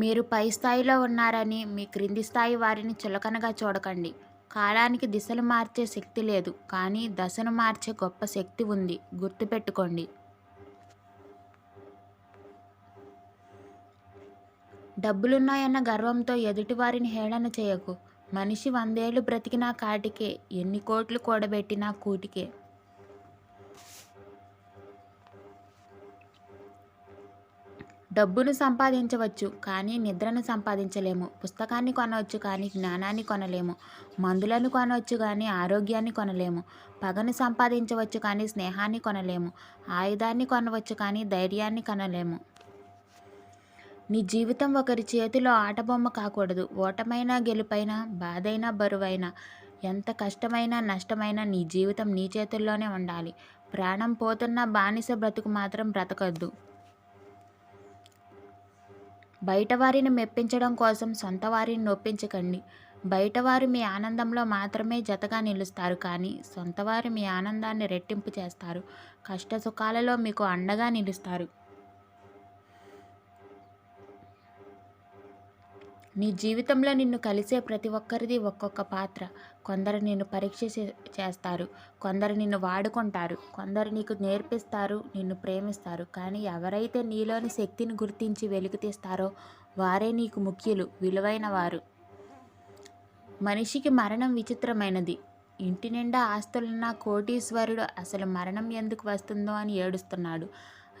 మీరు పై స్థాయిలో ఉన్నారని మీ క్రింది స్థాయి వారిని చులకనగా చూడకండి. కాలానికి దిశలు మార్చే శక్తి లేదు, కానీ దశను మార్చే గొప్ప శక్తి ఉంది. గుర్తుపెట్టుకోండి. డబ్బులున్నాయన్న గర్వంతో ఎదుటివారిని హేళన చేయకు. మనిషి 100 ఏళ్లు బ్రతికినా కాటికే, ఎన్ని కోట్లు కూడబెట్టినా కూటికే. డబ్బును సంపాదించవచ్చు, కానీ నిద్రను సంపాదించలేము. పుస్తకాన్ని కొనవచ్చు, కానీ జ్ఞానాన్ని కొనలేము. మందులను కొనవచ్చు, కానీ ఆరోగ్యాన్ని కొనలేము. పగను సంపాదించవచ్చు, కానీ స్నేహాన్ని కొనలేము. ఆయుధాన్ని కొనవచ్చు, కానీ ధైర్యాన్ని కొనలేము. నీ జీవితం ఒకరి చేతిలో ఆటబొమ్మ కాకూడదు. ఓటమైనా గెలుపైనా, బాధైనా బరువైనా, ఎంత కష్టమైనా నష్టమైనా నీ జీవితం నీ చేతుల్లోనే ఉండాలి. ప్రాణం పోతున్న బానిస బ్రతుకు మాత్రం బ్రతకద్దు. బయటవారిని మెప్పించడం కోసం సొంతవారిని నొప్పించకండి. బయటవారు మీ ఆనందంలో మాత్రమే జతగా నిలుస్తారు, కానీ సొంతవారు మీ ఆనందాన్ని రెట్టింపు చేస్తారు. కష్ట సుఖాలలో మీకు అండగా నిలుస్తారు. నీ జీవితంలో నిన్ను కలిసే ప్రతి ఒక్కరిది ఒక్కొక్క పాత్ర. కొందరు నిన్ను పరీక్ష చేస్తారు, కొందరు నిన్ను వాడుకుంటారు, కొందరు నీకు నేర్పిస్తారు, నిన్ను ప్రేమిస్తారు. కానీ ఎవరైతే నీలోని శక్తిని గుర్తించి వెలుగు తీస్తారో వారే నీకు ముఖ్యులు, విలువైన వారు. మనిషికి మరణం విచిత్రమైనది. ఇంటి నిండా ఆస్తులున్న కోటీశ్వరుడు అసలు మరణం ఎందుకు వస్తుందో అని ఏడుస్తున్నాడు.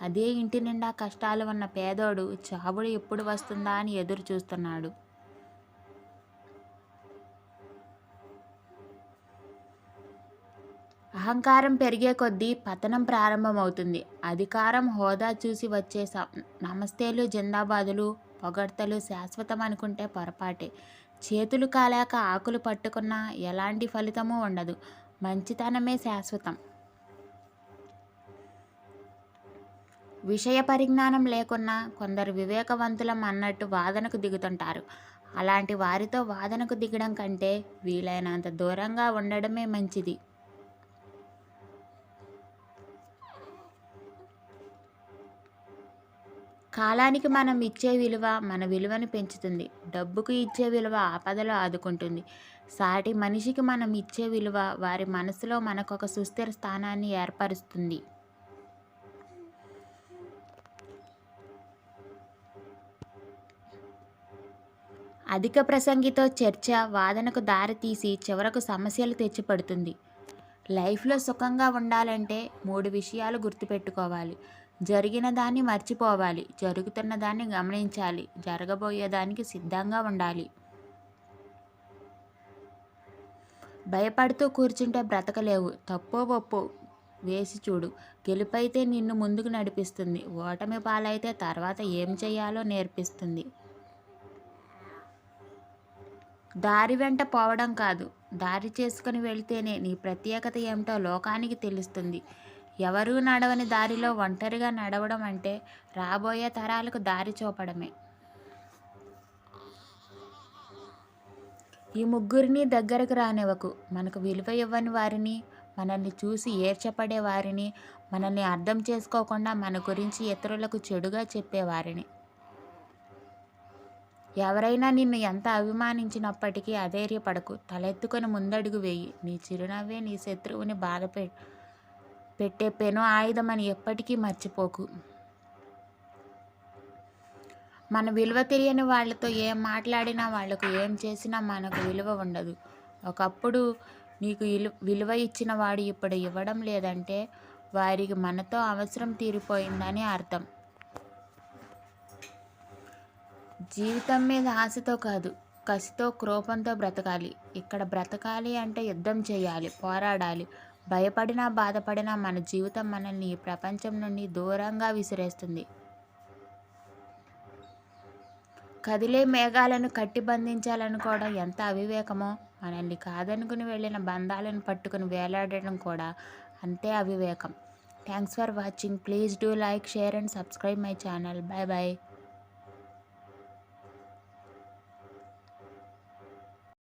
అదే ఇంటి నిండా కష్టాలు ఉన్న పేదోడు చావుడు ఎప్పుడు వస్తుందా అని ఎదురు చూస్తున్నాడు. అహంకారం పెరిగే కొద్దీ పతనం ప్రారంభమవుతుంది. అధికారం, హోదా చూసి వచ్చే నమస్తేలు, జిందాబాదులు, పొగడ్తలు శాశ్వతం అనుకుంటే పొరపాటే. చేతులు కాలాక ఆకులు పట్టుకున్నా ఎలాంటి ఫలితమూ ఉండదు. మంచితనమే శాశ్వతం. విషయ పరిజ్ఞానం లేకున్నా కొందరు వివేకవంతులం అన్నట్టు వాదనకు దిగుతుంటారు. అలాంటి వారితో వాదనకు దిగడం కంటే వీలైనంత దూరంగా ఉండడమే మంచిది. కాలానికి మనం ఇచ్చే విలువ మన విలువను పెంచుతుంది. డబ్బుకు ఇచ్చే విలువ ఆపదలో ఆదుకుంటుంది. సాటి మనిషికి మనం ఇచ్చే విలువ వారి మనసులో మనకొక సుస్థిర స్థానాన్ని ఏర్పరుస్తుంది. అధిక ప్రసంగితో చర్చ వాదనకు దారి తీసి చివరకు సమస్యలు తెచ్చిపెడుతుంది. లైఫ్లో సుఖంగా ఉండాలంటే 3 విషయాలు గుర్తుపెట్టుకోవాలి. జరిగిన దాన్ని మర్చిపోవాలి, జరుగుతున్న దాన్ని గమనించాలి, జరగబోయేదానికి సిద్ధంగా ఉండాలి. భయపడుతూ కూర్చుంటే బ్రతకలేవు. తప్పో ఒప్పో వేసి చూడు. గెలుపైతే నిన్ను ముందుకు నడిపిస్తుంది, ఓటమి పాలైతే తర్వాత ఏం చేయాలో నేర్పిస్తుంది. దారి వెంట పోవడం కాదు, దారి చేసుకుని వెళితేనే నీ ప్రత్యేకత ఏమిటో లోకానికి తెలుస్తుంది. ఎవరూ నడవని దారిలో ఒంటరిగా నడవడం అంటే రాబోయే తరాలకు దారి చూపడమే. ఈ ముగ్గురిని దగ్గరకు రానివ్వకు. మనకు విలువ ఇవ్వని వారిని, మనల్ని చూసి ఏర్చపడే వారిని, మనల్ని అర్థం చేసుకోకుండా మన గురించి ఇతరులకు చెడుగా చెప్పేవారిని. ఎవరైనా నిన్ను ఎంత అభిమానించినప్పటికీ అధైర్యపడకు. తలెత్తుకొని ముందడుగు వేయి. నీ చిరునవ్వే నీ శత్రువుని పెట్టే పెను ఆయుధమని ఎప్పటికీ మర్చిపోకు. మన విలువ తెలియని వాళ్ళతో ఏం మాట్లాడినా, వాళ్లకు ఏం చేసినా మనకు విలువ ఉండదు. ఒకప్పుడు నీకు విలువ ఇచ్చిన వాడు ఇప్పుడు ఇవ్వడం లేదంటే వారికి మనతో అవసరం తీరిపోయిందని అర్థం. జీవితం మీద ఆశతో కాదు, కసితో, క్రోపంతో బ్రతకాలి. ఇక్కడ బ్రతకాలి అంటే యుద్ధం చేయాలి, పోరాడాలి. భయపడినా బాధపడినా మన జీవితం మనల్ని ఈ ప్రపంచం నుండి దూరంగా విసిరేస్తుంది. కదిలే మేఘాలను కట్టి బంధించాలనుకోవడం ఎంత అవివేకమో, మనల్ని కాదనుకుని వెళ్ళిన బంధాలను పట్టుకుని వేలాడడం కూడా అంతే అవివేకం. Thanks for watching. Please do like, share and subscribe my channel. By by.